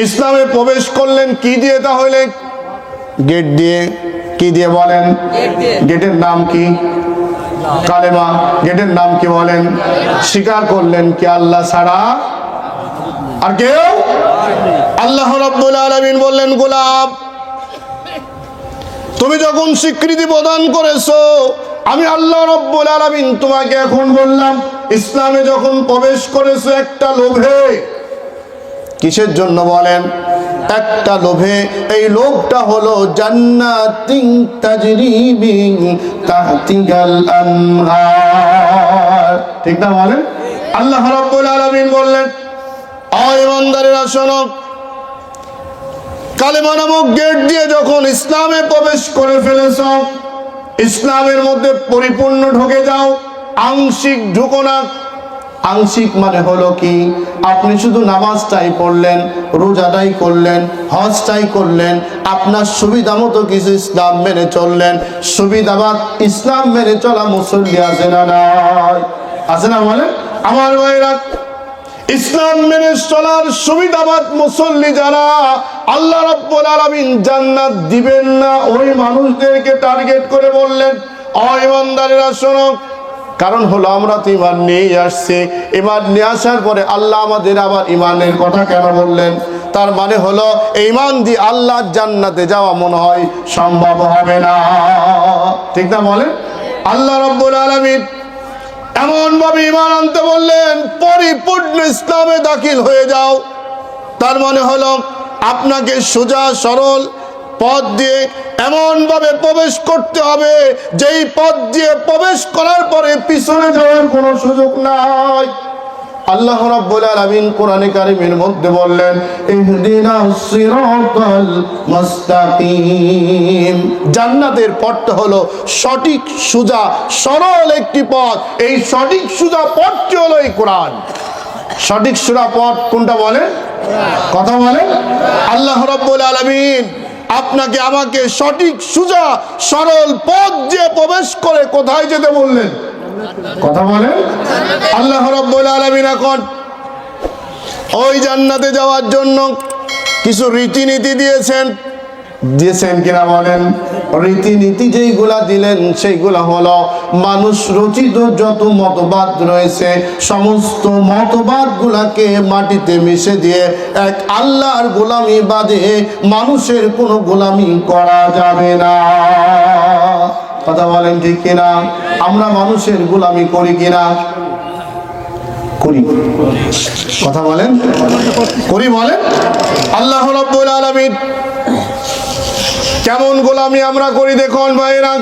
ইসলামে প্রবেশ করলেন কি দিয়ে? তাহলে গেট দিয়ে। কি দিয়ে বলেন? গেটের নাম কি? কালেমা। গেটের নাম কি বলেন? স্বীকার করলেন কি আল্লাহ ছাড়া আর কেউ? আল্লাহ রাব্বুল আলামিন বললেন, গোলাম তুমি যখন স্বীকৃতি প্রদান করেছো, আমি আল্লাহ রাব্বুল আলামিন তোমাকে এখন বললাম, ইসলামে যখন প্রবেশ করেছো একটা লোভে। কিসের জন্য বলেন? একটা লোভে। এই লোভটা হলো জান্নাতিন তাজরি মিন তাহতিহাল আনহার। ঠিক না বলেন? আল্লাহ রাব্বুল আলামিন বললেন, ও ইমানদারেরা শোনো, কালেমা নামক গেট দিয়ে যখন ইসলামে প্রবেশ করে ফেলেছ, ইসলামের মধ্যে পরিপূর্ণ ঢুকে যাও, আংশিক ঢুকো না। আংশিক মানে হলো কি? আপনি শুধু নামাজটাই পড়লেন, রোজাটাই করলেন, হজটাই করলেন, আপনার সুবিধা মতো কিছু ইসলাম মেনে চললেন। সুবিধাবাদ ইসলাম মেনে চলা মুসল্লি আছে না নাই? আছে না বলেন? আমার ভাইরা, ইসলাম মেনে চলার সুবিধাবাদ মুসল্লি যারা, আল্লাহ রাব্বুল আলামিন জান্নাত দিবেন না ওই মানুষদেরকে টার্গেট করে বললেন, ও ইমানদারেরা শোনো। কারণ হলো আমরা তো ঈমান নিয়ে আসছি, ঈমান নিয়ে আসার পরে আল্লাহ আমাদের আবার ঈমানের কথা কেন বললেন? তার মানে হলো ঈমান দিয়ে আল্লাহর জান্নাতে যাওয়া মনে হয় সম্ভব হবে না। ঠিক না বলেন? আল্লাহ রাব্বুল আলামিন এমন ভাবে ঈমান আনতে বললেন, পরিপূর্ণ ইসলামে দাখিল হয়ে যাও। তার মানে হলো আপনাকে সোজা সরল পথ দিয়ে এমন ভাবে প্রবেশ করতে হবে, যেই পথ দিয়ে প্রবেশ করার পরে পিছনে যাওয়ার কোনো সুযোগ নাই। আল্লাহ রাব্বুল আলামিন কোরআনে কারীমের মধ্যে বললেন, ইহদিনাস সিরাতাল মুস্তাকিম। জান্নাতের পথটা হলো সঠিক সোজা সরল একটি পথ। এই সঠিক সোজা পথটি হলো এই কোরআন। সঠিক সোজা পথ কোনটা বলেন? কথা বলেন। আল্লাহ রাব্বুল আলামিন আপনাকে আমাকে সঠিক সোজা সরল পথ দিয়ে প্রবেশ করে কোথায় যেতে বললেন? কথা বলেন। আল্লাহ রাব্বুল আলামিন এখন ওই জান্নাতে যাওয়ার জন্য কিছু রীতিনীতি দিয়েছেন। দিয়েছেন কিনা বলেন? রীতিনীতি যেইগুলা দিলেন সেইগুলা হলো মানুষ রচিত যত মতবাদ রয়েছে সমস্ত মতবাদ গুলাকে মাটিতে মিশে দিয়ে এক আল্লাহর গোলামি বাদে মানুষের কোনো গোলামি করা যাবে না। কথা বলেন ঠিক কিনা? আমরা মানুষের গোলামি করি কিনা? করি। কথা বলেন। করি বলেন। আল্লাহ রাব্বুল আলামিন কেমন গোলামি আমরা করি দেখুন ভাইরা।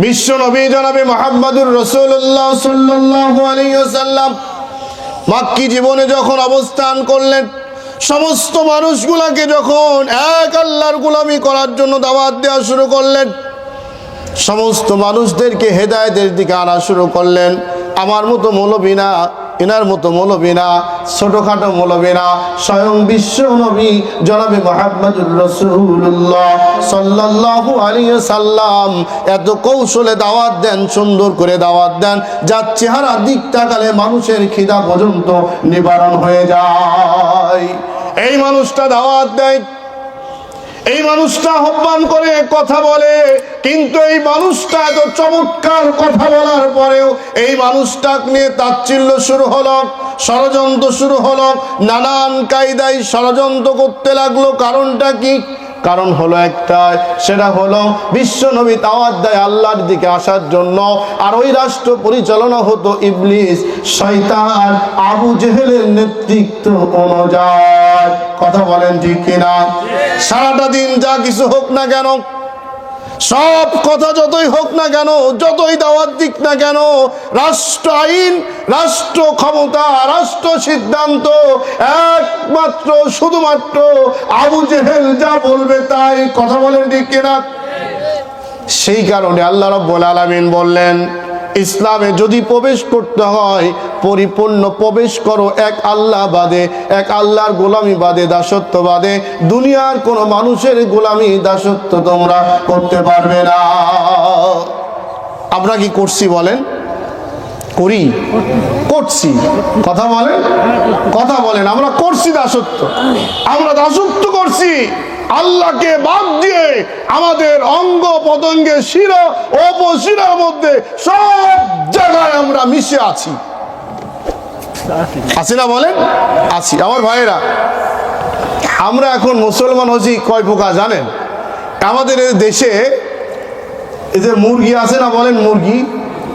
বিশ্ব নবী জনাবে মুহাম্মদুর রাসূলুল্লাহ সাল্লাল্লাহু আলাইহি ওয়াসাল্লাম মক্কি জীবনে যখন অবস্থান করলেন, সমস্ত মানুষগুলাকে যখন এক আল্লাহর গোলামি করার জন্য দাওয়াত দেওয়া শুরু করলেন, সমস্ত মানুষদেরকে হেদায়েতের দিকে আনা শুরু করলেন। আমার মতো মৌলবী না, এনার মতো মৌলবী না, ছোটখাটো মৌলবী না, স্বয়ং বিশ্ব নবী জনাবে মুহাম্মদুর রাসূলুল্লাহ সাল্লাল্লাহু আলাইহি সাল্লাম এত কৌশলে দাওয়াত দেন, সুন্দর করে দাওয়াত দেন, যার চেহারা দিক তাকালে মানুষের খিদা পর্যন্ত নিবারণ হয়ে যায়। এই মানুষটা দাওয়াত দেয়, এই মানুষটা আহ্বান করে কথা বলে, কিন্তু এই মানুষটা এত চমৎকার কথা বলার পরেও এই মানুষটা নিয়ে তাচ্ছিল্য শুরু হলো, ষড়যন্ত্র শুরু হলো, নানান কায়দায় ষড়যন্ত্র করতে লাগলো। কারণটা কি? কারণ হলো একটাই, সেটা হলো বিশ্ব নবী দাওয়াত দেয় আল্লাহর দিকে আসার জন্য, আর ওই রাষ্ট্র পরিচালনা হতো ইবলিস শয়তান আবু জেহেলের নেতৃত্ব অনুযায়ী। কথা বলেন ঠিক কিনা? সারাটা দিন যা কিছু হোক না কেন, সব কথা যতই হোক না কেন, যতই দাওয়াত দিক না কেন, রাষ্ট্র আইন, রাষ্ট্র ক্ষমতা, রাষ্ট্র সিদ্ধান্ত একমাত্র শুধুমাত্র আবু জেহেল যা বলবে তাই। কথা বলেন ঠিক কিনা? সেই কারণে আল্লাহ রাব্বুল আলামিন বললেন, ইসলামে যদি প্রবেশ করতে হয় পরিপূর্ণ প্রবেশ করো এক আল্লাহ বাদে, এক আল্লাহর গোলামি বাদে, দাসত্ব বাদে। দুনিয়ার কোনো মানুষের গোলামি দাসত্ব তোমরা করতে পারবে না। আমরা কি করছি বলেন? করি, করছি। কথা বলেন, কথা বলেন। আমরা করছি দাসত্ব, আমরা দাসত্ব করছি আল্লাহকে বাদ দিয়ে। আমাদের অঙ্গ পতঙ্গে শির অপশিরার মধ্যে সব জায়গায় আমরা মিশে আছি, আছি না বলেন? আছি। আমার ভাইয়েরা, আমরা এখন মুসলমান হচ্ছি কয় প্রকার জানেন? আমাদের দেশে এই যে মুরগি আছে না বলেন, মুরগি,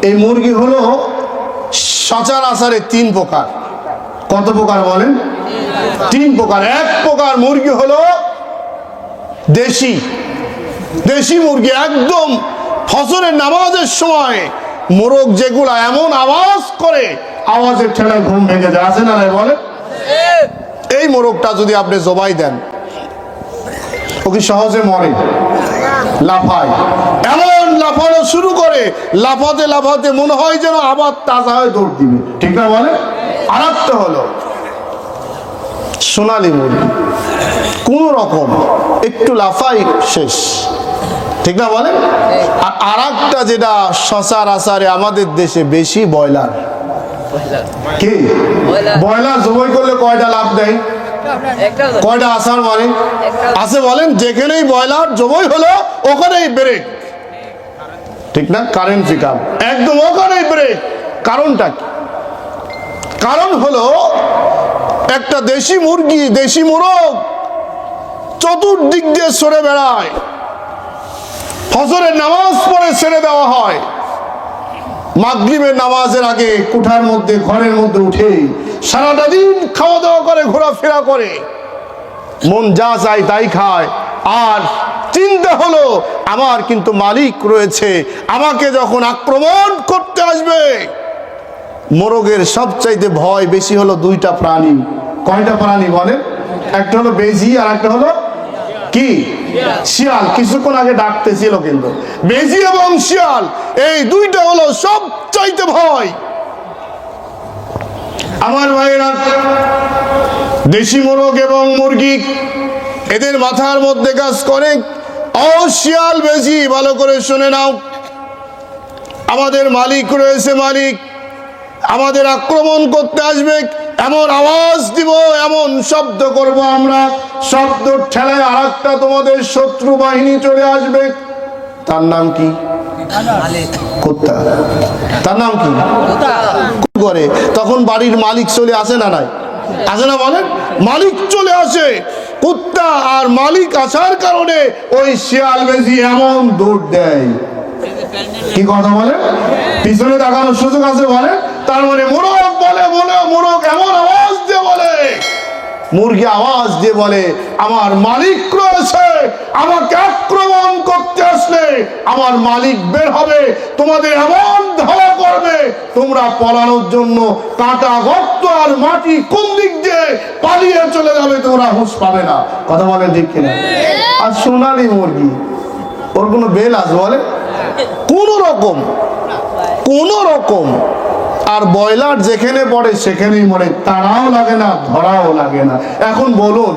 এই মুরগি হলো সচরাচরে 3 প্রকার। কত প্রকার বলেন? 3 প্রকার। এক প্রকার মুরগি হলো দেশি, দেশি মুরগি, একদম ফজরের নামাজের সময় মোরগ যেগুলা এমন আওয়াজ করে, আওয়াজের ঠেলায় ঘুম ভেঙে যায়, আছে না নাই বলেন? এই মোরগটা যদি আপনি জবাই দেন, ও কি সহজে মরে? লাফায়, এমন লাফানো শুরু করে, লাফাতে লাফাতে মনে হয় যেন আবার তাজা হয়ে দৌড় দিবে, ঠিক না বলে? আর একটা হলো সোনালী মুরগি, কোন রকম একটু লাফাই শেষ, ঠিক না বলে? আর একটা যেটা সচরাচরে আমাদের দেশে বেশি, ব্রয়লার। কি ব্রয়লার জবাই করলে কয়টা লাভ দেয়? কয়টা আসার মানে আছে বলেন? যেখানেই ব্রয়লার জবাই হলো ওখানেই ব্রেক, ঠিক না? কারেন্ট পিকআপ একদম ওখানেই ব্রেক। কারণটা কি? কারণ হলো একটা দেশি মুরগি, দেশি মোরগ চতুর্দিক দিয়ে সরে বেড়ায়, ফজরের নামাজ পড়ে ছেড়ে দেওয়া হয়, মাগরিবের নামাজের আগে কোঠার মধ্যে, ঘরের মধ্যে উঠে সারাটা দিন খাওয়া দাওয়া করে, ঘোরাফেরা করে, মন যা চায় তাই খায়। আর চিন্তা হলো আমার কিন্তু মালিক রয়েছে, আমাকে যখন আক্রমণ করতে আসবে। মোরগের সবচাইতে ভয় বেশি হলো 2টা প্রাণী। কয়টা প্রাণী বলেন? একটা হলো বেজি, আর একটা হলো কি? শিয়াল। কিছুক্ষণ আগে ডাকতেছিল কিন্তু, বেজি এবং শিয়াল, এই 2টা হলো সবচাইতে ভয়। আমার ভাইরা, দেশি মোরগ এবং মুরগি এদের মাথার মধ্যে কাজ করে, ও শিয়াল বেজি ভালো করে শুনে নাও, আমাদের মালিক রয়েছে, মালিক আমাদের আক্রমণ করতে আসবে, এমন আওয়াজ দিব, এমন শব্দ করব আমরা, শব্দ ঠেলায় আর একটা তোমাদের শত্রু বাহিনী চলে আসবে। তার নাম কি? কুত্তা। তার নাম কি? করে তখন বাড়ির মালিক চলে আসে না? নাই, আসে না বলেন? মালিক চলে আসে, কুত্তা আর মালিক আসার কারণে ওই শিয়াল বেজি এমন দৌড় দেয়। কি কথা বলে? পিছনে তাকানোর সুযোগ আছে বলে? তার মানে মোরগ বলে, মোরগ এমন আওয়াজ দিয়ে বলে, মুরগি আওয়াজ দিয়ে বলে, আমার মালিক রয়েছে, আমাকে আক্রমণ করতে আসলে আমার মালিক বের হবে, তোমাদের এমন ধাওয়া করবে, তোমরা পালানোর জন্য কাঁটা গর্ত আর মাটি কোন দিক দিয়ে পালিয়ে চলে যাবে, তোমরা হুঁশ পাবে না। কথা বলে ঠিক কিনা? আর সোনালী মুরগি, ওর কোনো বেল আছে বলে? কোন রকম, কোন রকম। আর ব্রয়লার যেখানে পড়ে সেখানেই মরে, তাড়াও লাগে না, ধরাও লাগে না। এখন বলুন,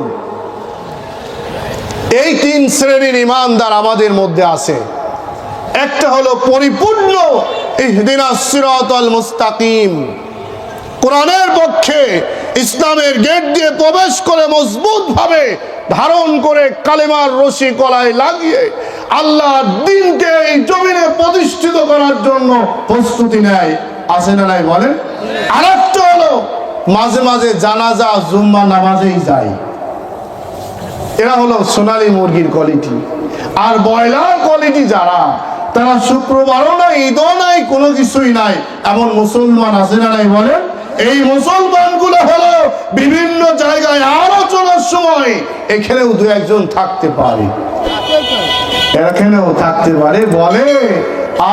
এই 3 শ্রেণীর ইমানদার আমাদের মধ্যে আছে। একটা হলো পরিপূর্ণ ইহদিনাস সিরাতাল মুস্তাকিম, কোরআনের পক্ষে ইসলামের গেট দিয়ে প্রবেশ করে মজবুত ভাবে ধারণ করে কালেমার রশি গলায় লাগিয়ে আল্লাহর দ্বীনকে এই জমিনে প্রতিষ্ঠিত করার জন্য প্রস্তুতি নেয়, আছে না নাই বলেন? আরেকটা হলো মাঝে মাঝে জানাজা জুম্মা নামাজেই যায়, এরা হলো সোনালী মুরগির কোয়ালিটি। আর ব্রয়লার কোয়ালিটি যারা, তারা শুক্রবারও নাই, ঈদও নাই, কোনো কিছুই নাই, এমন মুসলমান আছে না নাই বলেন? এই মুসলমানগুলো হলো বিভিন্ন জায়গায় আলোচনার সময় এখানেও 2-1জন থাকতে পারে, এখানেও থাকতে পারে, বলে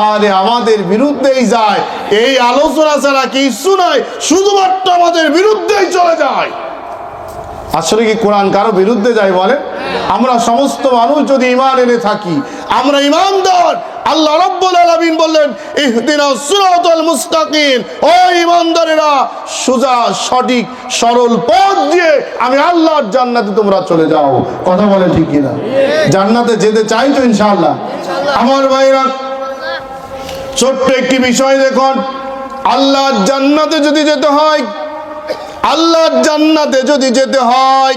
আরে আমাদের বিরুদ্ধেই যায়, এই আলোচনা ছাড়া কিছু নাই, শুধুমাত্র আমাদের বিরুদ্ধেই চলে যায়। আসলে কি কোরআন কারো বিরুদ্ধে যায় বলে? আমরা সমস্ত মানুষ যদি ঈমান এনে থাকি, আমরা ঈমানদার। আল্লাহ রাব্বুল আলামিন বললেন, ইহদিনাস সিরাতাল মুস্তাকিম, ও ঈমানদারেরা, সোজা সঠিক সরল পথ দিয়ে আমি আল্লাহর জান্নাতে তোমরা চলে যাও। কথা বলে ঠিক কিনা? জান্নাতে যেতে চাই তো ইনশাআল্লাহ? আমার ভাইরা, ছোট্ট একটি বিষয় দেখুন, আল্লাহর জান্নাতে যদি যেতে হয়, আল্লাহর জান্নাতে যদি যেতে হয়,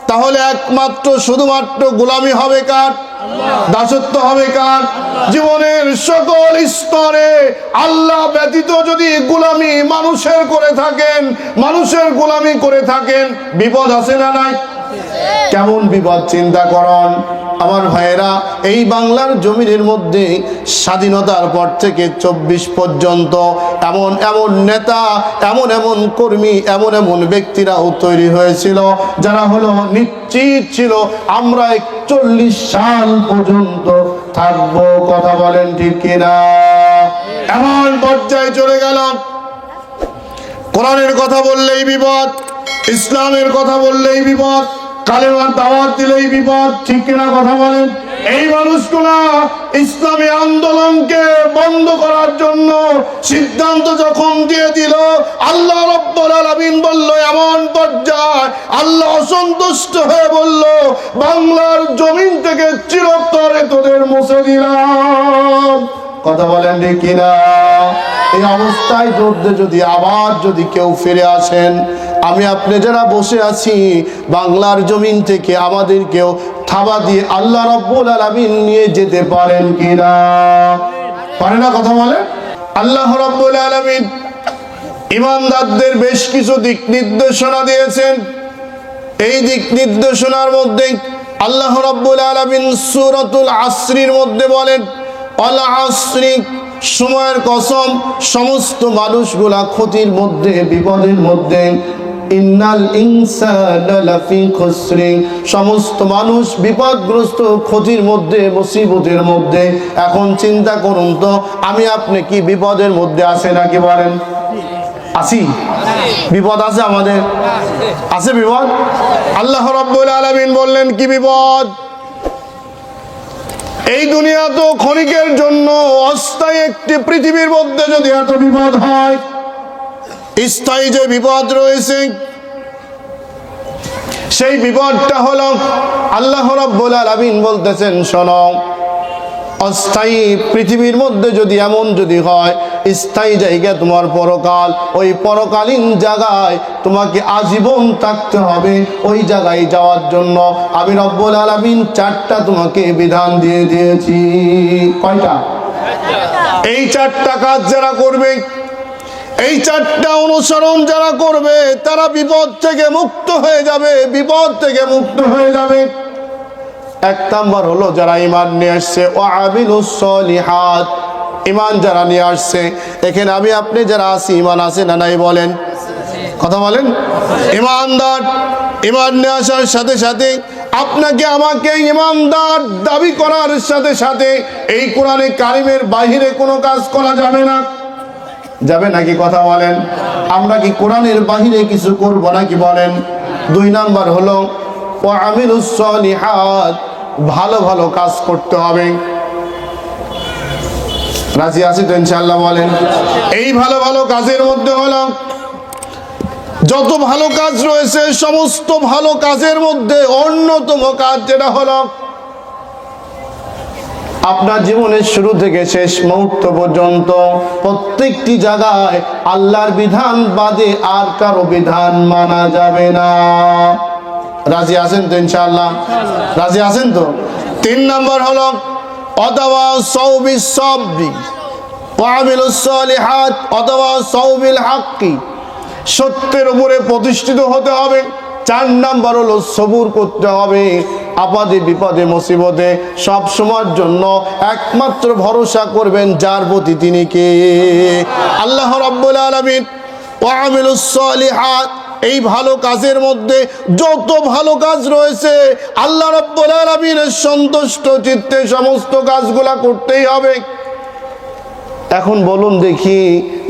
তাহলে একমাত্র শুধুমাত্র গোলামি হবে কার? দাসত্ব হবে কার? জীবনের সকল স্তরে আল্লাহ ব্যতীত যদি গোলামি মানুষের করে থাকেন, মানুষের গোলামি করে থাকেন, বিপদ আছে না নাই? কেমন বিপদ চিন্তা করুন আমার ভাইয়েরা। এই বাংলার জমিনের মধ্যে স্বাধীনতার পর থেকে 24 পর্যন্ত এমন এমন নেতা, এমন এমন কর্মী, এমন এমন ব্যক্তিরাও তৈরি হয়েছিল যারা হলো নিশ্চিত ছিল আমরা 41 সাল পর্যন্ত থাকবো। কথা বলেন ঠিক কিনা? এমন পর্যায়ে চলে গেল, কোরআনের কথা বললেই বিপদ, ইসলামের কথা বললেই বিপদ, কালেমার দাওয়াত দিলেই বিপদ। ঠিক কিনা কথা বলেন? এই মানুষগুলা ইসলামী আন্দোলনকে বন্ধ করার জন্য সিদ্ধান্ত যখন দিয়ে দিল, আল্লাহ রাব্বুল আলামিন বলল এমন পর্যায়ে আল্লাহ অসন্তুষ্ট হয়ে বলল বাংলার জমিন থেকে চিরতরে তোদের মুছে দিলাম। কথা বলেন ঠিক কিনা? এই অবস্থায় যদি আবার যদি কেউ ফিরে আসেন, আমি আপনি যারা বসে আছি বাংলার জমিন থেকে আমাদেরকেও থাবা দিয়ে আল্লাহ রাব্বুল আলামিন নিয়ে যেতে পারেন কিনা? পারে না? কথা বলে। আল্লাহ রাব্বুল আলামিন ইমানদারদের বেশ কিছু দিক নির্দেশনা দিয়েছেন। এই দিক নির্দেশনার মধ্যে আল্লাহ রাব্বুল আলামিন সূরাতুল আসরির মধ্যে বলেন, আল আসরি, সময়ের কসম, সমস্ত মানুষগুলা ক্ষতির মধ্যে, বিপদের মধ্যে। ইন্নাল ইনসানা লাফি খুসরি, সমস্ত মানুষ বিপদগ্রস্ত, ক্ষতির মধ্যে, মুসিবতের মধ্যে। এখন চিন্তা করুন তো, আমি আপনি কি বিপদের মধ্যে আছে নাকি? বলেন আছি? বিপদ আছে আমাদের? আছে বিপদ? আল্লাহ রাব্বুল আলামিন বললেন কি বিপদ? এই দুনিয়া তো ক্ষণিকের জন্য, অস্থায়ী একটি পৃথিবীর মধ্যে যদি এত বিপদ হয়, স্থায়ী যে বিপদ রয়েছে সেই বিপদটা হলো আল্লাহ রাব্বুল আলামিন বলতেছেন শোনো, অস্থায়ী পৃথিবীর মধ্যে যদি এমন যদি হয়, স্থায়ী জায়গা তোমার পরকাল, ওই পরকালীন জায়গায় তোমাকে আজীবন থাকতে হবে। ওই জায়গায় যাওয়ার জন্য আমি রব্বুল আলামিন 4টা তোমাকে বিধান দিয়ে দিয়েছি। কয়টা? এই 4টা কাজ যারা করবে, এই 4টা অনুসরণ যারা করবে, তারা বিপদ থেকে মুক্ত হয়ে যাবে, বিপদ থেকে মুক্ত হয়ে যাবে। 1 নাম্বার হলো যারা ঈমান নিয়ে আসছে, ওয়া আমিলুস সলিহাত, ঈমান যারা নিয়ে আসছে। এখানে আমি আপনি যারা আছি, ঈমান আছে না নাই? বলেন, কথা বলেন। ঈমানদার, ঈমান নিয়ে আসার সাথে সাথে আপনাকে আমাকে ঈমানদার দাবি করার সাথে সাথে এই কোরআনে কারিমের বাহিরে কোনো কাজ করা যাবে না। যাবে নাকি? কথা বলেন। আমরা কি কোরআনের বাহিরে কিছু করব নাকি? বলেন। 2 নাম্বার হলো ওয়া আমিলুস সলিহাত, ভালো ভালো কাজ করতে হবে। রাজি আছি তো ইনশাআল্লাহ? বলেন। এই ভালো ভালো কাজের মধ্যে হলো, যত ভালো কাজ রয়েছে সমস্ত ভালো কাজের মধ্যে অন্যতম কাজ যেটা হলো আপনার জীবনের শুরু থেকে শেষ মুহূর্ত পর্যন্ত প্রত্যেকটি জায়গায় আল্লাহর বিধান বাদে আর কারো বিধান মানা যাবে না। রাজি আছেন তো ইনশাআল্লাহ? রাজি আছেন তো? 3 নাম্বার হলো অথবা সাওবিস সাবরি ওয়া আমিলুস সলিহাত অথবা সাওবিল হাক্কি, সত্যের উপরে প্রতিষ্ঠিত হতে হবে। 4 নাম্বার হলো সবুর করতে হবে। আপদে বিপদে মুসিবতে সব সময়ের জন্য একমাত্র ভরসা করবেন যার প্রতি, তিনি কে? আল্লাহ রাব্বুল আলামিন। ওয়া আমিলুস সলিহাত, এই ভালো কাজের মধ্যে যত ভালো কাজ রয়েছে আল্লাহ রাব্বুল আলামিনের সন্তুষ্ট চিত্তে সমস্ত কাজগুলা করতেই হবে। এখন বলুন দেখি,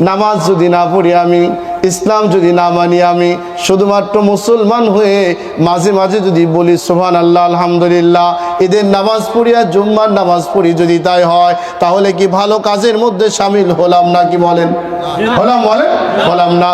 নামাজ যদি না পড়ি আমি, ইসলাম যদি না মানি আমি, শুধুমাত্র মুসলমান হয়ে মাঝে মাঝে যদি বলি সুবহানাল্লাহ আলহামদুলিল্লাহ, ঈদের নামাজ পড়ি আর জুম্মার নামাজ পড়ি, যদি তাই হয় তাহলে কি ভালো কাজের মধ্যে শামিল হলাম নাকি? বলেন, হলাম? বলেন, হলাম না।